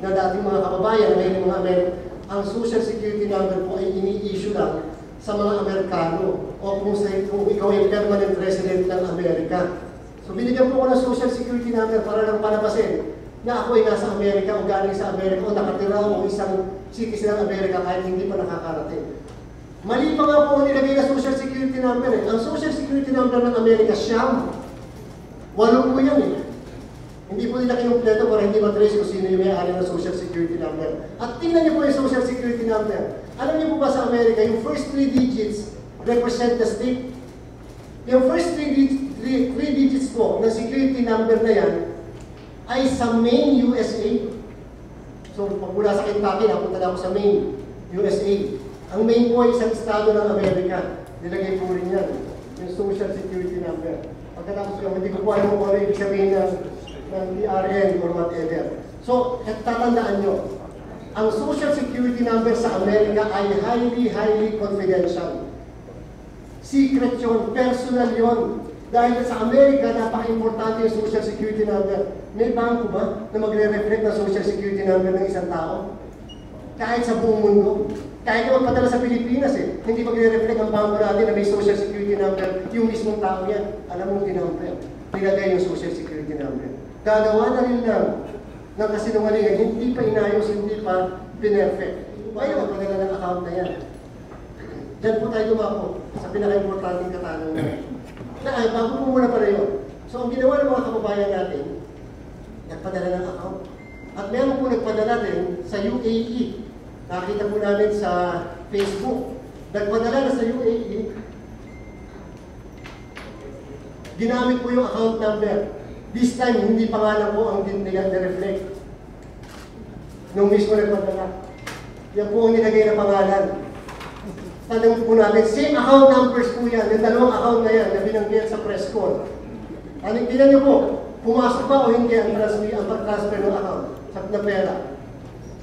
na dating mga kababayan na ngayon mga Amerika, ang Social Security number po ay ini-issue lang sa mga Amerikano o kung ikaw ay permanent resident ng Amerika. So binigyan po ko ng Social Security number para lang palabasin na ako ay nasa Amerika o galing sa Amerika o nakatira o isang citizen ng Amerika kahit hindi pa nakakarating. Mali pa nga po nilagay na Social Security number eh. Ang Social Security number ng Amerika, siyam. 8 po yan eh. Hindi po nila kinumpleto para hindi matrace kung sino yung may-ari ng Social Security number. At tingnan niyo po yung Social Security number. Alam niyo po ba sa Amerika, yung first 3 digits represent the state. Yung first 3 digits po ng security number na yan ay sa Maine, USA. So, pag mula sa Kentucky, napunta na ako sa Maine, USA. Ang Maine po ay isang estado ng Amerika. Nilagay po rin yan, yung Social Security number. Pagkatapos ko, hindi ko po alam kung ano ibig sabihin ng PRN or whatever. So, tatandaan nyo, ang Social Security number sa Amerika ay highly confidential. Secret yun, personal yun. Dahil sa Amerika, napaka-importante yung Social Security number. May bangko ba na magre-reflect ng Social Security number ng isang tao? Kahit sa buong mundo. Kahit na magpadala sa Pilipinas eh, hindi magre-reflect ang bangko natin na may Social Security number, yung mismong tao yan. Alam mo, tinumper. Nilagay yung Social Security number. Gagawa na rin lang ng kasinungalingan, hindi pa inayos, hindi pa pinerfect. Ayaw magpadala ng account na yan. Diyan po tayo dumako sa pinaka-importanting katanungan. Ay, bago po muna pala yun. So, ang ginawa ng mga kababayan natin, nagpadala ng account. At meron po nagpadala din sa UAE. Nakita po namin sa Facebook. Nagpadala na sa UAE. Ginamit po yung account number. This time, hindi pangalan po ang nire-reflect. Nung mismo nagpadala. Yan po ang nilagay na pangalan. Tanong po natin, same account numbers po yan. Yung dalawang account na yan na binanggit sa press call. Anong tingnan niyo po, pumasok ba o hindi ang pag-transfer ng account na pera?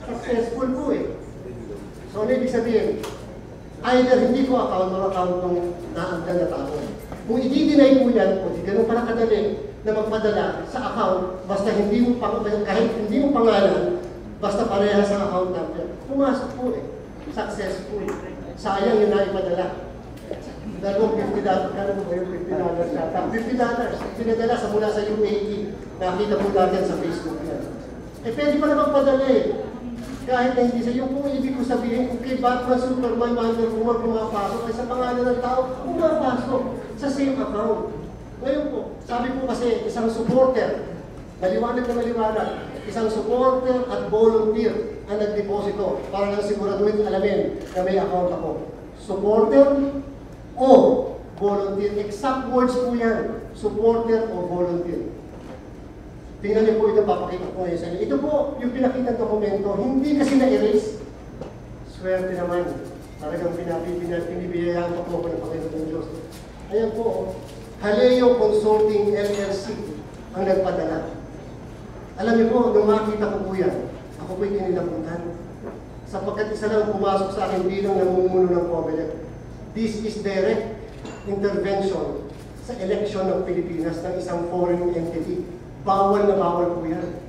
Successful po eh. So ano ibig sabihin? Either hindi po account o account ng naagdan na tao. Kung i-deny po yan, o di ganun pala kadali na magpadala sa account, basta hindi mo kahit hindi mo pangalan, basta pareha sa account number, pumasok po eh. Successful. Sayang yun na ipadala. Dalawang $50, kano mo ba yung $50 yata? $50, pinadala sa mula sa UAE. Nakita po natin sa Facebook yan. Eh pwede pa naman padala eh. Kahit na hindi sa yung kung ibig ko sabihin, kung kay Batman, Superman, Wonder Woman, pumapasok, ay sa pangalan ng tao, pumapasok sa same account. Ngayon po, sabi po kasi isang supporter, maliwanag na maliwanag, isang supporter at volunteer ang nagdeposito para lang siguraduhin alamin na may account ako. Supporter o volunteer. Exact words po yan. Supporter o volunteer. Tingnan niyo po ito, papakita ko ngayon sa inyo. Ito po yung pinakita dokumento. Hindi kasi na-erase. Swerte naman. Talagang pinibiyayaan pa po ng Panginoon ng Diyos. Ayan po, Haleo Consulting LLC ang nagpadala. Alam niyo po, nung makita ko po yan, ako po'y kinilabutan. Sapagkat isa lang pumasok sa akin bilang namumuno ng COMELEC. This is direct intervention sa election ng Pilipinas ng isang foreign entity. Bawal na bawal po yan.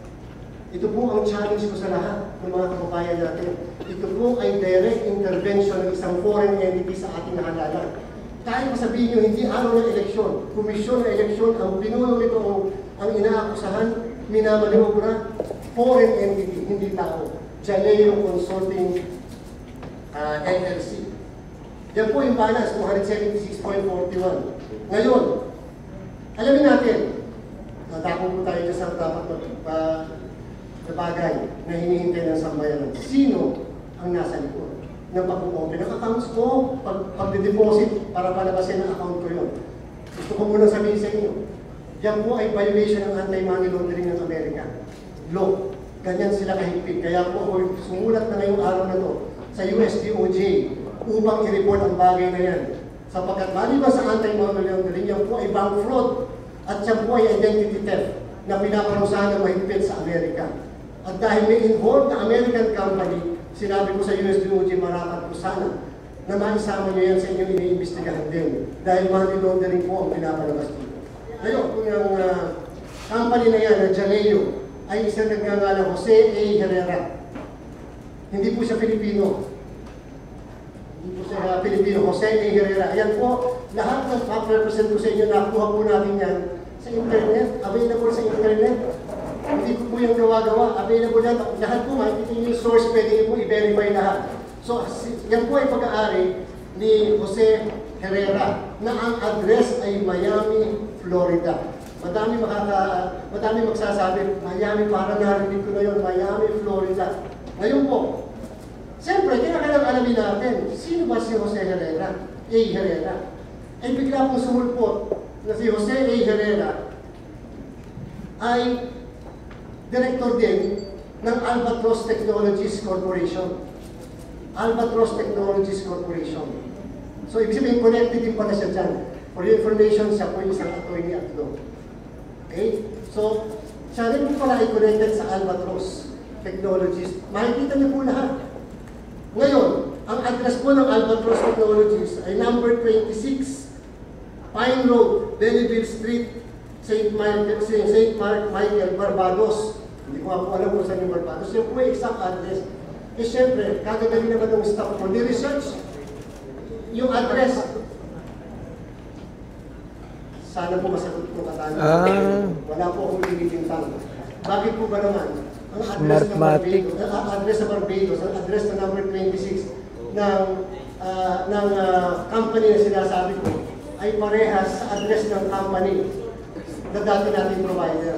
Ito po ang challenge ko sa lahat ng mga kababayan natin. Ito po ay direct intervention ng isang foreign entity sa ating halalan. Kahit masabihin nyo, hindi araw ng eleksyon, komisyon ng eleksyon, ang pinuno nito ang inaakusahan, minamaniobra, foreign entity, hindi tao. Jaleo Consulting LLC. Yan po yung balance, 276.41. Ngayon, alamin natin, natapon po tayo sa dapat na bagay na hinihintay ng sambayanan. Sino ang nasa likod ng pag-open ng accounts ko, pag-deposit para palabasin ang account ko yun? Gusto ko muna sabihin sa inyo, yan po ay violation ng anti-money laundering ng Amerika. Law. Ganyan sila kahigpit. Kaya po ako sumulat na ngayong araw na to sa US DOJ upang i-report ang bagay na yan. Sapagkat maliban sa anti-money laundering, yan po ay bank fraud at yan po ay identity theft na pinaparusahan ng mahigpit sa Amerika. At dahil may involved na American company, sinabi ko sa US DOJ, marapat po sana na maisama nyo yan sa inyong iniimbestigahan din. Dahil money laundering po ang pinapalabas dito. Ngayon, kung yung company na yan, na Jaleo ay isang nagngangalang Jose A. Herrera. Hindi po siya Pilipino. Hindi po siya Pilipino, Jose A. Herrera. Ayan po, lahat ng represent ko sa inyo, nakuha po natin yan sa internet, available sa internet. Hindi ko po yung gawa-gawa, available yan. Lahat po, makikita nyo yung source, pwede nyo po i-verify lahat. So, yan po ay pag-aari ni Jose Herrera na ang address ay Miami, Florida. Madami magsasabi, Miami, parang narinig ko na yun, Miami, Florida. Ngayon po, siyempre, kailangan alamin natin, sino ba si Jose Herrera? A. Herrera. Ay bigla pong sumulpot na si Jose A. Herrera ay director din ng Albatross Technologies Corporation. Albatross Technologies Corporation. So, ibig sabihin, connected din pala siya dyan. For your information, siya po yung isang attorney at law. Okay? So, siya rin po pala ay connected sa Albatross Technologies. Makikita niyo po lahat. Ngayon, ang address po ng Albatross Technologies ay number 26, Pine Road, Belleville Street, St. Michael, Barbados. Hindi ko po alam kung saan yung Barbados. Yung po yung exact address. Eh syempre, kagagaling naman ng staff ko. Ni-research yung address. Sana po masagot ko katanungan. Wala po akong pinipintang. Bakit po ba naman? Ang address ng Barbados, ang address na number 26 ng company na sinasabi ko ay parehas sa address ng company na dati nating provider.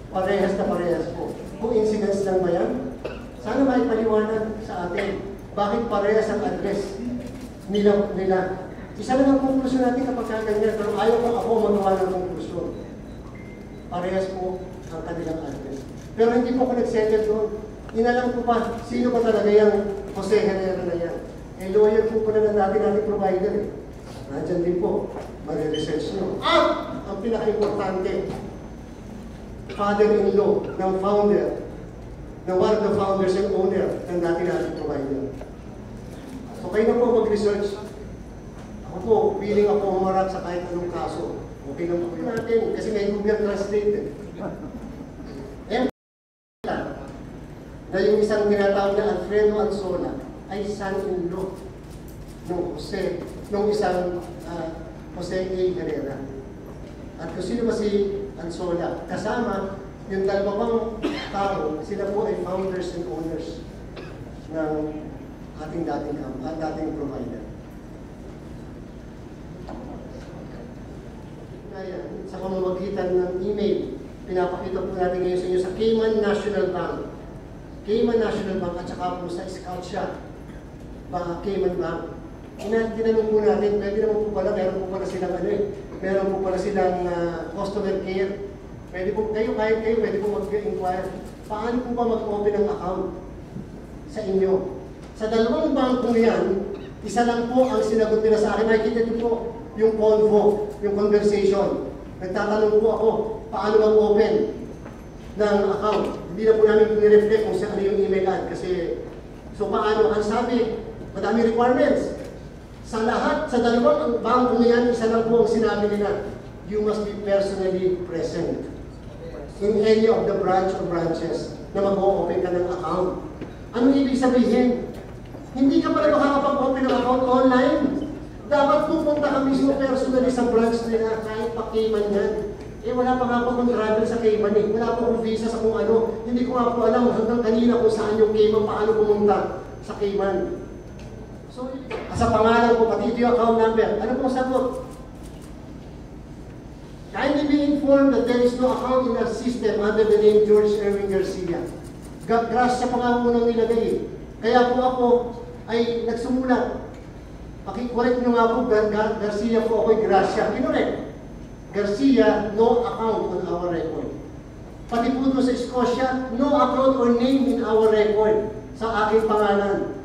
Parehas na parehas po. Coincidence lang ba yan? Sana may paliwanag sa atin. Bakit parehas ang address nila? Isa lang ang konklusyon natin kapag kaganyan, pero ayaw ko ako magawa ng konklusyon. Parehas po ang kanilang address. Pero hindi po ako nag-settle doon. Inalam ko pa, sino ba talaga yung Jose Herrera na yan? Eh, lawyer po pala na nating provider eh. Nandiyan din po, mag-research nyo. At ang pinaka-importante, father-in-law ng founder, na one of the founders and owner ng nating provider. So kayo na po mag-research. Ako po, willing ako humarap sa kahit anong kaso. Okay lang po natin, kasi may Google Translate. Na yung isang tinatawag na Alfredo Anzola ay son-in-law nung isang Jose A. Herrera. At kung sino ba si Anzola, kasama yung dalawang tao, sila po ay founders and owners ng ating dating provider. Sa pamamagitan ng email, pinapakita po natin ngayon sa inyo sa Cayman National Bank. Cayman National Bank at saka po sa Scotia Cayman Bank. Tinanong po natin, pwede naman po pala, meron po pala silang meron po pala silang customer care. Pwede po kayo, kahit kayo, pwede po mag-inquire. Paano po ba mag-open ng account sa inyo? Sa dalawang bangkong yan, isa lang po ang sinagot nila sa akin. Nakikita niyo po yung convo, yung conversation. Nagtatanong po ako, paano mag-open ng account? Hindi na po namin pinireflect kung ano yung email ad. Kasi, so paano? Ang sabi, madami requirements. Sa lahat, sa dalawang bangko niyan, isa lang po ang sinabi nila, you must be personally present in any of the branch or branches na mag-o-open ka ng account. Ano ibig sabihin? Hindi ka pala makakapag-open ng account online. Dapat pupunta ka mismo personally sa branch nila kahit pa Cayman yan. Eh wala pa nga po akong travel sa Cayman eh. Wala po akong visa sa kung ano. Hindi ko nga po alam hanggang kanina kung saan yung Cayman, paano pumunta sa Cayman. So, sa pangalan ko, pati yung account number, ano pong sagot? Kindly be informed that there is no account in our system under the name George Erwin Garcia. Grasya pa nga unang nilagay eh. Kaya po ako ay nagsumulat. Pakikorek nyo nga po, Garcia po ako'y Gracia. Kinorek. Garcia, no account on our record. Pati po doon sa Scotia, no account or name in our record sa aking pangalan.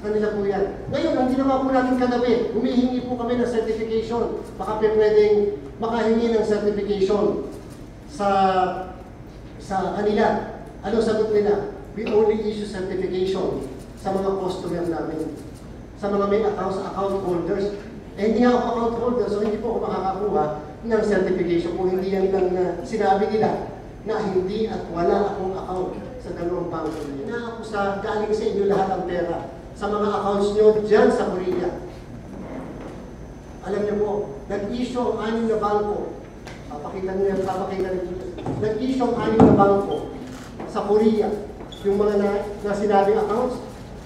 Kanila po yan. Ngayon, ang ginawa po natin kagabi, humihingi po kami ng certification. Baka pwedeng makahingi ng certification sa kanila. Ano sagot nila? We only issue certification sa mga customer namin. Sa mga may account holders. Eh, hindi ako account holder, so hindi po ako makakakuha ng certification kung hindi yan lang na sinabi nila na hindi at wala akong account sa dalawang bangko na yan. Galing sa inyo lahat ang pera sa mga accounts nyo dyan sa Korea. Alam niyo po, nag-issue ang 6 na bangko. Papakita niyo, nag-issue ang 6 na bangko sa Korea. Yung mga na sinabing accounts,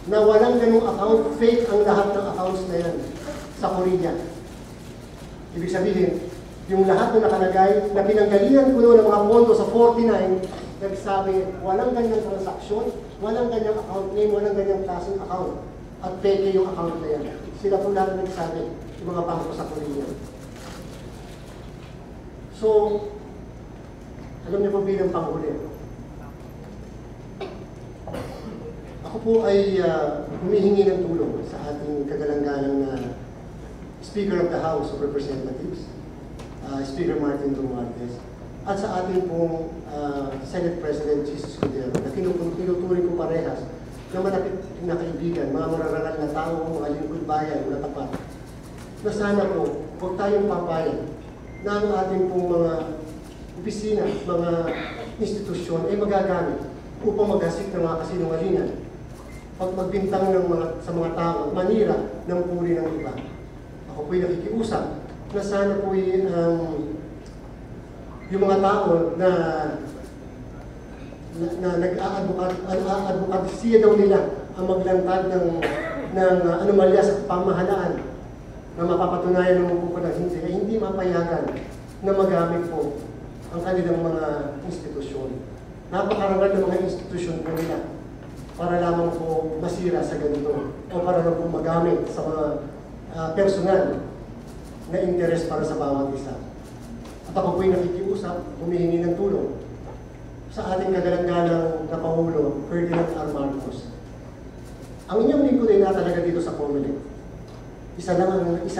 na walang ganung account, fake ang lahat ng accounts na yan sa Korea. Ibig sabihin, yung lahat na nakalagay, na pinanggalingan ko noon ng mga pondo sa 49, nagsabi, walang ganyang transaksyon, walang ganyang account name, walang ganyang klaseng account. At peke yung account na yan. Sila po lahat nagsabi, yung mga bangko sa Korea. So, alam niyo po bilang panghuli, ako po ay humihingi ng tulong sa ating kagalang-galang na Speaker of the House of Representatives, Speaker Martin Romualdez, at sa ating pong Senate President Jesus Cordero, na tinuturing ko parehas na malapit na kaibigan, mga mararangal na tao, mga lingkod bayan, na tapat, na sana po, huwag tayong papayag na ang ating pong mga opisina, mga institusyon ay magagamit upang maghasik ng mga kasinungalingan, pag magbintang sa mga tao, manira ng puri ng iba. Ako po'y nakikiusap na sana po'y yung mga tao na nag-aadvokasya daw nila ang maglantad ng anomalya sa pamahalaan na mapapatunayan ng upo na hindi mapayagan na magamit po ang kanilang mga institusyon. Napakarangal ng mga institusyon po nila para lamang po masira sa ganito o para lang po magamit sa mga personal na interes para sa bawat isa. At ako po'y nakikiusap, humihingi ng tulong sa ating kagalang-galang na Pangulo, Ferdinand R. Marcos. Ang inyong lingkod ay natalaga dito sa COMELEC. Isa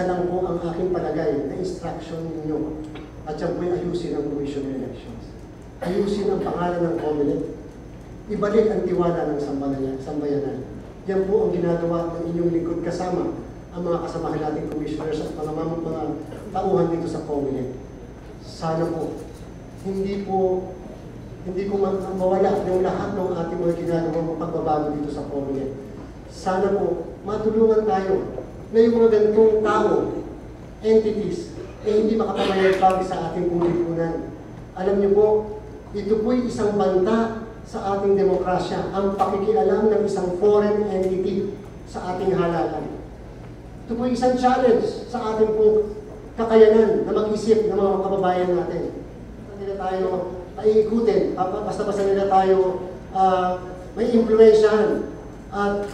lang po ang aking palagay na instruction ninyo at yan po'y ayusin ang Commission on Elections. Ayusin ang pangalan ng COMELEC. Ibalik ang tiwala ng sambayanan. Yan po ang ginagawa ng inyong lingkod kasama ang mga kasamahan nating commissioners at mga tauhan dito sa COMELEC. Sana po, hindi ko mawala yung lahat ng ating mga ginagawang pagbabago dito sa COMELEC. Sana po, matulungan tayo na yung mga ganitong tao, entities, hindi makapamayagpag sa ating lipunan. Alam niyo po, ito po'y isang banta sa ating demokrasya, ang pakikialam ng isang foreign entity sa ating halalan. Ito po'y isang challenge sa ating pong kakayanan na mag-isip ng mga kababayan natin. Hindi na tayo paiikutin, basta-basta nila tayo may impluensyahan at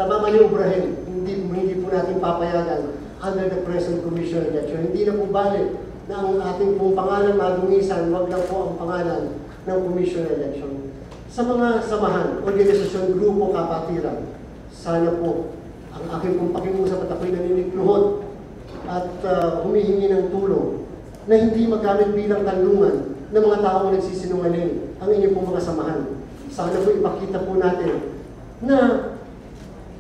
mamanyubrahin. Hindi po natin papayagan under the present commission election. Hindi na po balik na ang ating pong pangalan madungisan, wag lang po ang pangalan ng commission election. Sa mga samahan, organisasyon, grupo, kapatiran, sana po ang aking pong pakiusap at ako'y naninikluhod at humihingi ng tulong na hindi magamit bilang kanlungan ng mga taong nagsisinungaling ang inyong pong mga samahan. Sana po ipakita po natin na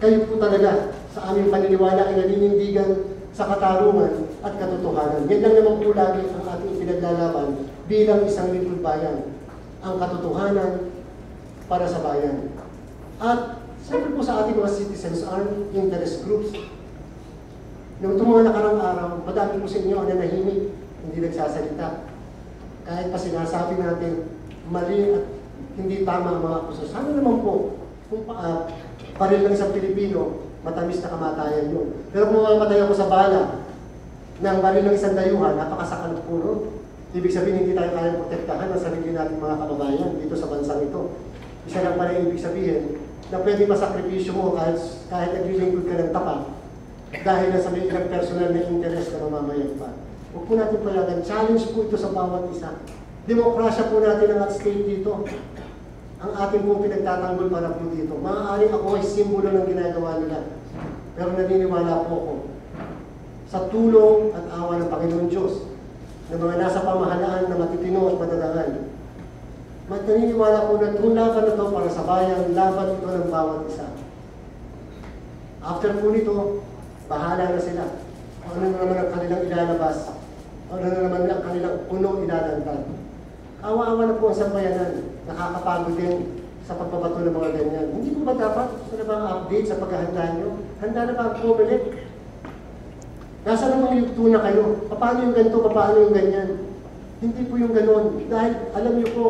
kayo po talaga sa aming paniniwala ay naninindigan sa katarungan at katotohanan. Yan lang naman po lagi ang ating pinaglalaban bilang isang lingkod bayan. Ang katotohanan para sa bayan. At siyempre po sa ating mga citizens armed interest groups, noong itong mga nakarang araw, madami po sa inyo ang nanahimik, hindi nagsasalita. Kahit pa sinasabi natin, mali at hindi tama ang mga akusasyon. Sana naman po, kung paril lang isang Pilipino, matamis na kamatayan yun. Pero kung mamamatay ako sa bala ng baril ng isang dayuhan, napakasakal po nun. Ibig sabihin, hindi tayo kayang protektahan ang sarili natin mga kababayan dito sa bansang ito. Isa lang pala yung ibig sabihin na pwede masakripisyo mo kahit naglilingkod ka ng tapat dahil na sa may ilang personal na interest na mamamayag pa. Huwag po natin payagan. Challenge po ito sa bawat isa. Demokrasya po natin ang at stake dito. Ang ating pong pinagtatanggol para po dito. Maaaring ako ay simbolo ng ginagawa nila. Pero naniniwala po ako sa tulong at awa ng Panginoon Diyos ng mga nasa pamahalaan na matitino at matadangal. Naniniwala po na itong laban na ito para sa bayan, laban ito ng bawat isa. After po nito, bahala na sila. Ano na naman ang kanilang ilalabas, ano na naman ang kanilang puno ilalantad. Awa-awa na po ang sambayanan. Nakakapagod din sa pagbabato ng mga ganyan. Hindi po ba dapat na bang update sa paghahanda nyo? Handa na ba ang COMELEC? Nasa namang yugto na kayo? Paano yung ganito? Paano yung ganyan? Hindi po yung ganon. Dahil alam niyo po,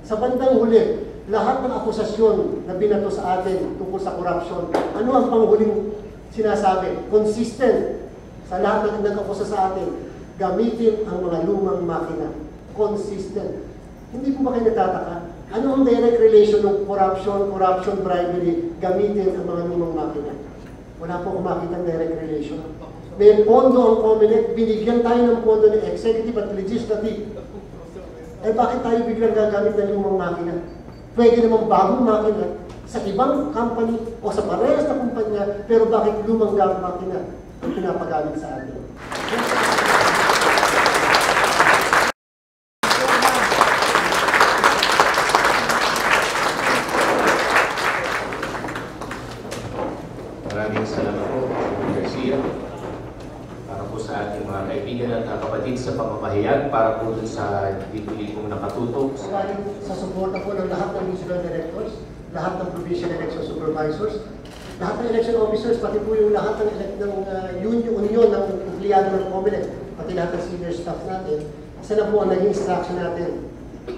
sa bandang huli, lahat ng akusasyon na binato sa atin tungkol sa corruption, ano ang panghuling sinasabi? Consistent sa lahat ng nag-akusa sa atin, gamitin ang mga lumang makina. Consistent. Hindi po ba kayo nagtataka? Ano ang direct relation ng corruption, bribery, gamitin ang mga lumang makina? Wala po kumakita ng direct relation. May pondo ang COMELEC, binigyan tayo ng pondo ng executive at legislative. Eh bakit tayo biglang gagamit ng lumang makina? Pwede namang bagong makina sa ibang company o sa parehas na kumpanya, pero bakit lumang makina ang pinapagamit sa atin? Maraming salamat po, Garcia. Para po sa ating mga kaibigan at kapatid sa pamamahayan, para po dun sa dito pong nakatutok. Sa suporta po ng lahat ng municipal directors, lahat ng provincial election supervisors, lahat ng election officers, pati po yung lahat ng union ng empleyado ng COMELEC, pati lahat ng senior staff natin, isa na po ang naging instruction natin.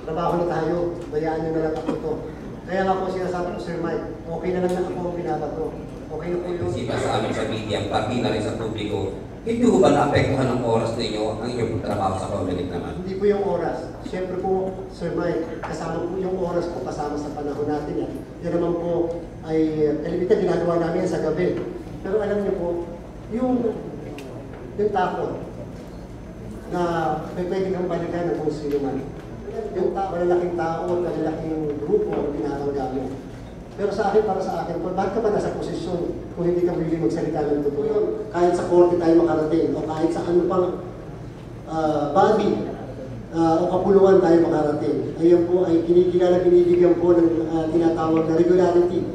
Trabaho na tayo, bayaan nyo na lang ako to. Kaya nga po sinasabi ko, Sir Mike, okay na lang na ako ang binabato. Okay na po yun. Sipa sa amin sa media, pati na rin sa publiko, hindi ko ba naapektuhan ng oras ninyo ang inyong trabaho sa COMELEC naman? Hindi po yung oras. Siyempre po, Sir Mike, kasama po yung oras po kasama sa panahon natin yan. Yan naman po ay kalimitan ginagawa namin sa gabi. Pero alam niyo po, yung takot na may pwede kang balikan ng kung sino man. Yung malalaking tao at malalaking grupo ang pinapangga mo. Pero sa akin, para sa akin, bakit ka ba nasa posisyon kung hindi ka willing magsalita ng totoo? Kahit sa korte tayo makarating, o kahit sa ano pang body o kapuluan tayo makarating. Ayan po ay binibigyan po ng tinatawag na regularity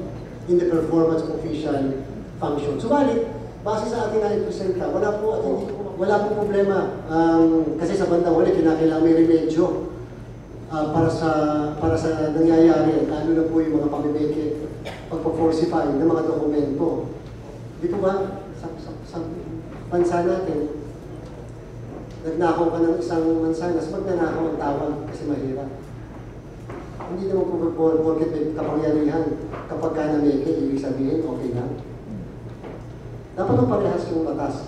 in the performance of official function. Subalit, base sa ating naipresenta, wala po problema. Kasi sa bandang huli, kinakailangan may remedyo. Para sa nangyayari, lalo na po yung mga pamimeke, pagpa-falsify ng mga dokumento. Dito ba, sa bansa natin, nagnakaw ka ng isang mansanas, magnanakaw ang tawag kasi mahirap. Hindi naman po porket may kapangyarihan kapag ka nameke, ibig sabihin, okay lang. Dapat ang parehas yung batas.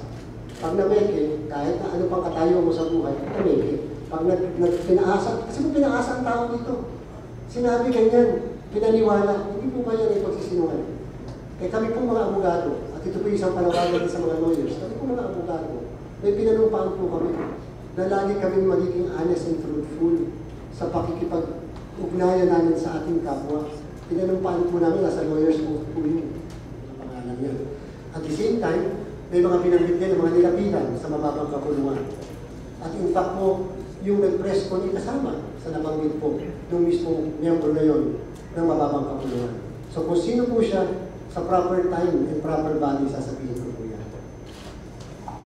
Pag nameke, kahit na ano pang katayo mo sa buhay, nameke. Pag pinaasa, kasi kung pinaasa ang tao dito, sinabi ganyan, pinaniwala, hindi po ba yan ay pagsisinungaling? Kaya kami po mga abogado, at ito po isang panawagan sa mga lawyers, kami po mga abogado, may pinanumpaan po kami na lagi kami magiging honest and truthful sa pakikipag-ugnayan namin sa ating kapwa. Pinanumpaan po namin, nasa lawyers po yun, ang pangalan yan. At the same time, may mga binanggit din ng mga nilapitan sa mababang kapuluan. At in fact po, yung nag-press ko ni kasama sa nabanggit po, yung mismo miyembro na yun ng mababang kapuluan. So kung sino po siya, sa proper time and proper body sasabihin ko.